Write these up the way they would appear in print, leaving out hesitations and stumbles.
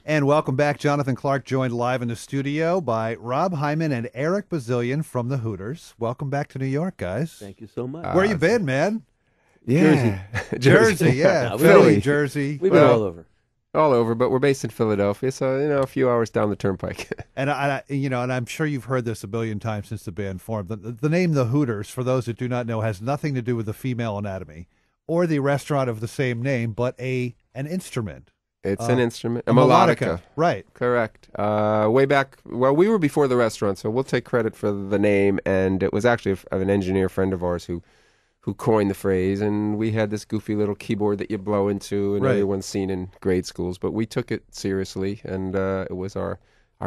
And welcome back. Jonathan Clarke joined live in the studio by Rob Hyman and Eric Bazillion from the Hooters. Welcome back to New York, guys. Thank you so much. Where you been, man? Yeah. Jersey, yeah. No, Philly, Jersey. We've been all over. All over, but we're based in Philadelphia, so a few hours down the turnpike. And and I'm sure you've heard this a billion times since the band formed. The name The Hooters, for those that do not know, has nothing to do with the female anatomy or the restaurant of the same name, but an instrument. It's an instrument, a melodica. Right. Correct. Way back, well, we were before the restaurant, so we'll take credit for the name. And it was actually an engineer friend of ours who coined the phrase. And we had this goofy little keyboard that you blow into, and everyone's seen in grade schools. But we took it seriously, and it was our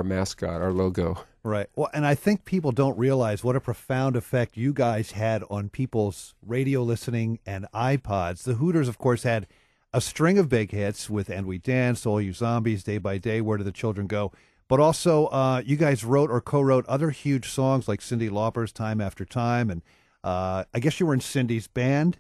mascot, our logo. Right. Well, and I think people don't realize what a profound effect you guys had on people's radio listening and iPods. The Hooters, of course, had a string of big hits with "And We Danced," "All You Zombies," "Day by Day," "Where Do the Children Go?" But also, you guys wrote or co-wrote other huge songs like Cyndi Lauper's "Time After Time," and I guess you were in Cindy's band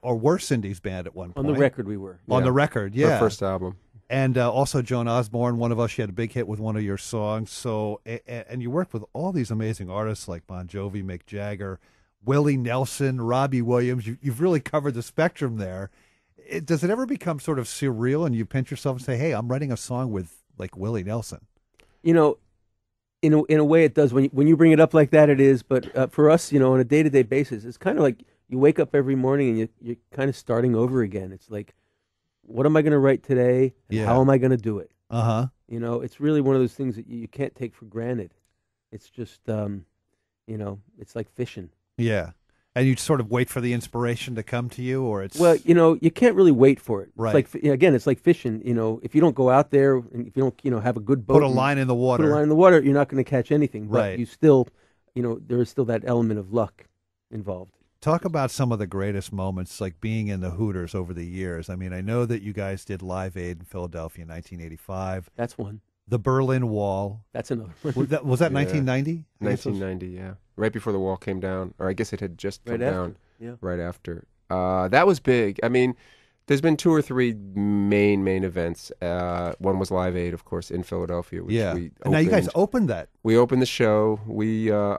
were Cindy's band at one point. On the record, we were. On the record, yeah. Our first album. And also Joan Osborne, one of us, she had a big hit with one of your songs. So, and you worked with all these amazing artists like Bon Jovi, Mick Jagger, Willie Nelson, Robbie Williams. You've really covered the spectrum there. Does it ever become sort of surreal and you pinch yourself and say, hey, I'm writing a song with like Willie Nelson? In a way it does. When you bring it up like that, it is. But for us, on a day-to-day basis, it's kind of like you wake up every morning and you're kind of starting over again. It's like, what am I going to write today? And how am I going to do it? Uh-huh. It's really one of those things that you can't take for granted. It's just, it's like fishing. Yeah. And you sort of wait for the inspiration to come to you, or it's... Well, you can't really wait for it. Right. It's like, again, it's like fishing. If you don't go out there and if you don't, have a good boat... Put a line in the water. Put a line in the water, you're not going to catch anything. But Right. you still, there is still that element of luck involved. Talk about some of the greatest moments, like being in the Hooters over the years. I mean, I know that you guys did Live Aid in Philadelphia in 1985. That's one. The Berlin Wall. That's another one. Was that 1990? 1990, yeah. Right before the wall came down. Or I guess it had just come down. Yeah. Right after. That was big. I mean, there's been two or three main events. One was Live Aid, of course, in Philadelphia. Which we And now you guys opened that. We opened the show.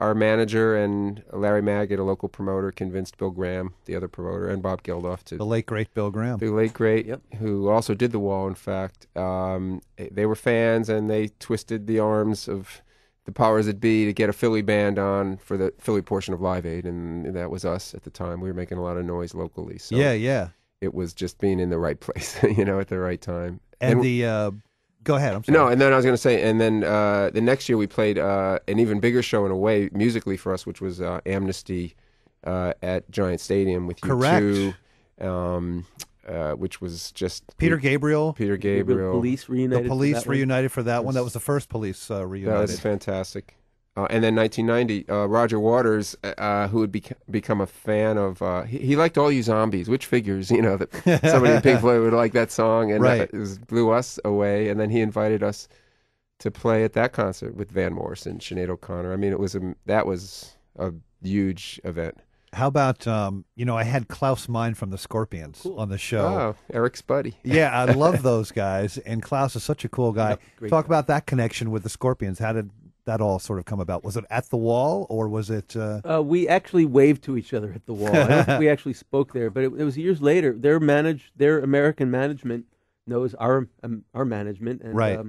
Our manager and Larry Maggot, a local promoter, convinced Bill Graham, the other promoter, and Bob Geldof to... The late, great Bill Graham. The late, great, Yep. who also did the wall, in fact. They were fans, and they twisted the arms of the powers that be to get a Philly band on for the Philly portion of Live Aid, and that was us at the time. We were making a lot of noise locally. So Yeah. it was just being in the right place, at the right time. And go ahead, I'm sorry. No, and then I was going to say, and then the next year we played an even bigger show in a way, musically for us, which was Amnesty at Giant Stadium with Correct. U2, which was just... Peter Gabriel. Police reunited. The Police for that reunited for that one. That was the first Police reunited. That was fantastic. And then 1990, Roger Waters, who had become a fan of, he liked All You Zombies, which figures, that somebody in Pink Floyd would like that song, and Right. it blew us away. And then he invited us to play at that concert with Van Morrison, Sinead O'Connor. I mean, that was a huge event. How about, I had Klaus Meine from the Scorpions on the show. Oh, Eric's buddy. Yeah, I love those guys, and Klaus is such a cool guy. Yep, great Talk guy. about that connection with the Scorpions. How did that all sort of come about? Was it at the wall, or was it... We actually waved to each other at the wall. I don't think we actually spoke there, but it was years later. Their American management knows our management, and Right.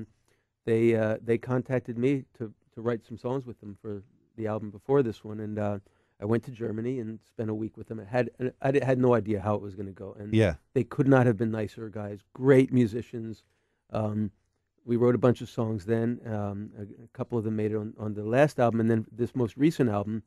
They contacted me to write some songs with them for the album before this one, and I went to Germany and spent a week with them. I had no idea how it was going to go, and Yeah. they could not have been nicer guys. Great musicians. We wrote a bunch of songs then. A couple of them made it on the last album, and then this most recent album.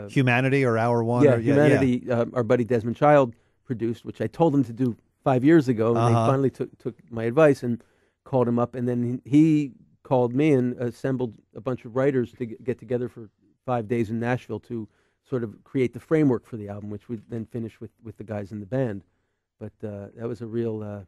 Humanity or Hour One? Yeah, or, Humanity. Our buddy Desmond Child produced, which I told him to do 5 years ago, and they finally took my advice and called him up, and then he called me and assembled a bunch of writers to get together for 5 days in Nashville to sort of create the framework for the album, which we then finished with the guys in the band. But that was a real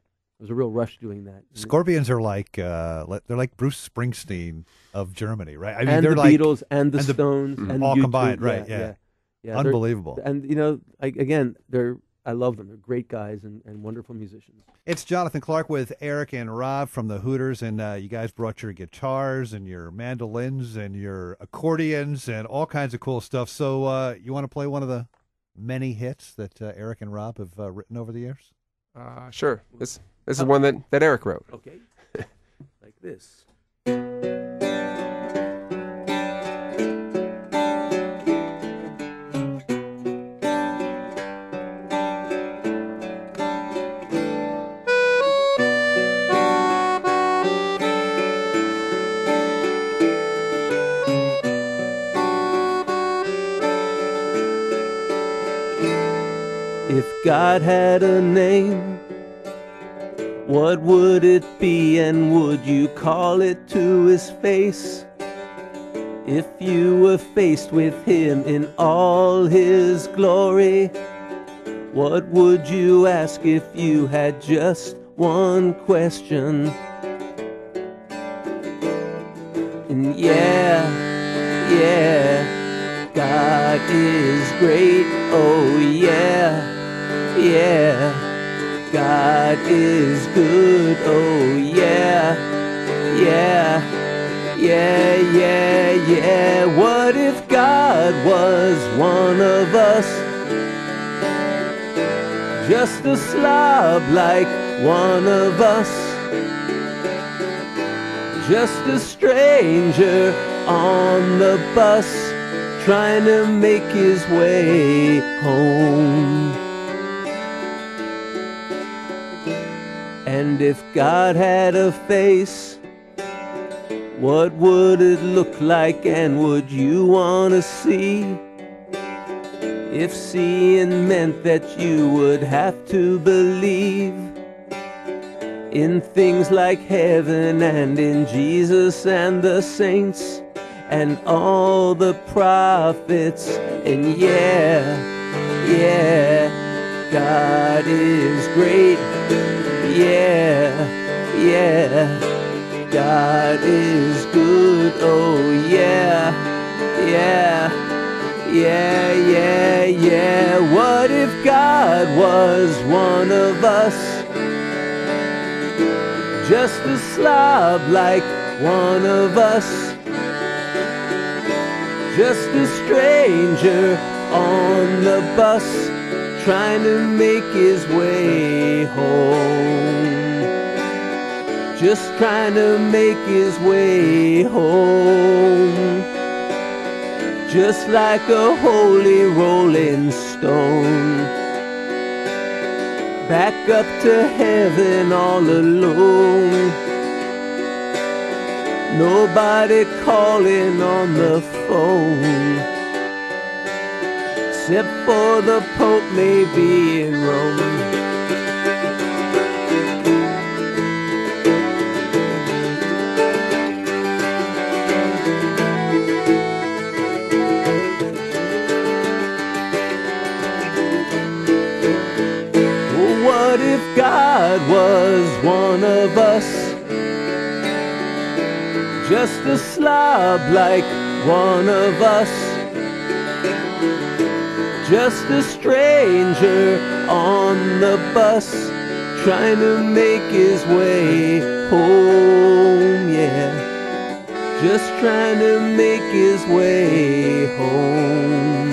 rush doing that. Scorpions are like they're like Bruce Springsteen of Germany, right? I mean, and they're the like Beatles and the Stones and all U2. combined, right? Yeah. Yeah, Unbelievable. and again, they're I love them. They're great guys and wonderful musicians. It's Jonathan Clarke with Eric and Rob from the Hooters, and you guys brought your guitars and your mandolins and your accordions and all kinds of cool stuff. So you want to play one of the many hits that Eric and Rob have written over the years? Sure. This is one that Eric wrote. Okay. Like this. If God had a name, what would it be, and would you call it to his face? If you were faced with him in all his glory, what would you ask if you had just one question? And yeah, God is great, oh yeah. Yeah, God is good, oh yeah, yeah. What if God was one of us? Just a slob like one of us. Just a stranger on the bus, trying to make his way home. And if God had a face, what would it look like, and would you want to see? If seeing meant that you would have to believe in things like heaven and in Jesus and the saints and all the prophets. And yeah, God is great. Yeah, God is good, oh yeah. What if God was one of us? Just a slob like one of us. Just a stranger on the bus, trying to make his way home. Just trying to make his way home. Just like a holy rolling stone, back up to heaven all alone. Nobody calling on the phone, except for the Pope maybe in Rome. What if God was one of us? Just a slob like one of us. Just a stranger on the bus, trying to make his way home, yeah. Just trying to make his way home.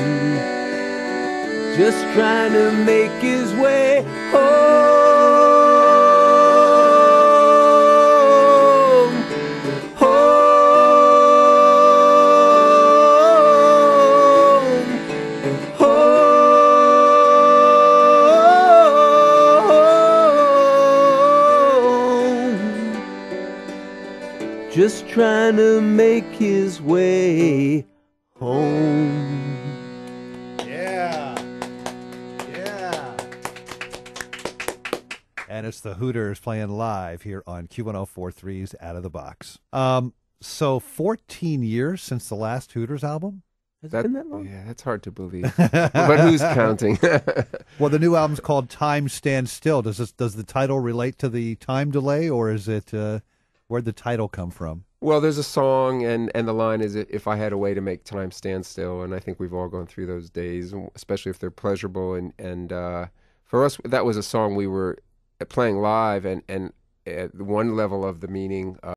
Just trying to make his way home. Just trying to make his way home. Yeah. And it's the Hooters playing live here on Q1043's Out of the Box. So 14 years since the last Hooters album? Has it been that long? Yeah, that's hard to believe. But who's counting? Well, the new album's called Time Stands Still. Does the title relate to the time delay, or is it where'd the title come from? Well, there's a song, and the line is, if I had a way to make time stand still, and I think we've all gone through those days, especially if they're pleasurable and For us, that was a song we were playing live, and at one level of the meaning